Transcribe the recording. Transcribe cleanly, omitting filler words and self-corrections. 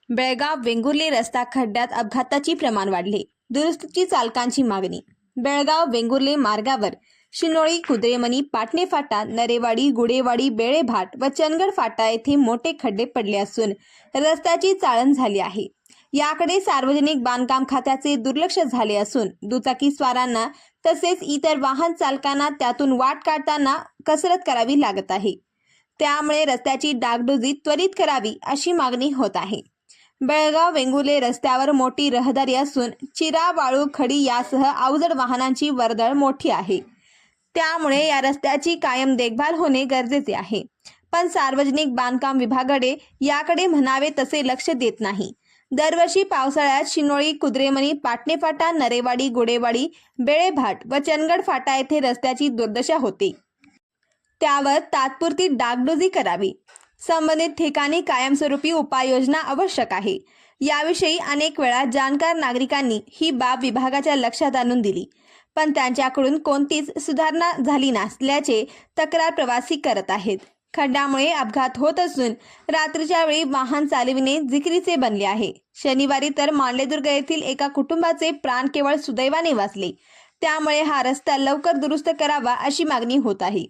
बेळगाव वेंगुर्ले रस्ता खड्ड्यात अपघाताची प्रमाण वाढले. दुरुस्तीची चालकांची मागणी. बेळगाव वेंगुर्ले मार्गावर शिनोळी, कुद्रेमणी, पाटणे फाटा, नरेवाडी, गुडेवाडी, बेळेभाट व चंदगड फाटा येथे मोठे खड्डे पडले असून रस्त्याची चाळण झाली आहे. याकडे सार्वजनिक बांधकाम खात्याचे दुर्लक्ष झाले असून दुचाकी स्वारांना तसेच इतर वाहन चालकांना त्यातून वाट काढताना कसरत करावी लागत आहे. त्यामुळे रस्त्याची डागडुजी त्वरित करावी अशी मागणी होत आहे. बेळगाव वेंगुर्ले रस्त्यावर मोठी रहदारी असून चिरा, वाळू, खडी यासह अवजड वाहनांची वर्दळ मोठी आहे. त्यामुळे या रस्त्याची कायम देखभाल होणे गरजेचे आहे. पण सार्वजनिक बांधकाम विभागाकडे याकडे म्हणावे तसे लक्ष देत नाही. दरवर्षी पावसाळ्यात शिनोळी, कुद्रेमणी, पाटणे फाटा, नरेवाडी, गुडेवाडी, बेळेभाट व चंदगड फाटा येथे रस्त्याची दुर्दशा होते. त्यावर तात्पुरती डागडुजी करावी. संबंधित ठिकाणी कायमस्वरूपी उपाययोजना आवश्यक आहे. याविषयी अनेक वेळा जाणकार नागरिकांनी ही बाब विभागाच्या लक्षात आणून दिली, पण त्यांच्याकडून कोणतीच सुधारणा झाली नसल्याचे तक्रार प्रवासी करत आहेत. खड्ड्यामुळे अपघात होत असून रात्रीच्या वेळी वाहन चालविणे जिकिरीचे बनले आहे. शनिवारी तर मांडलेदुर्ग येथील एका कुटुंबाचे प्राण केवळ सुदैवाने वाचले. त्यामुळे हा रस्ता लवकर दुरुस्त करावा अशी मागणी होत आहे.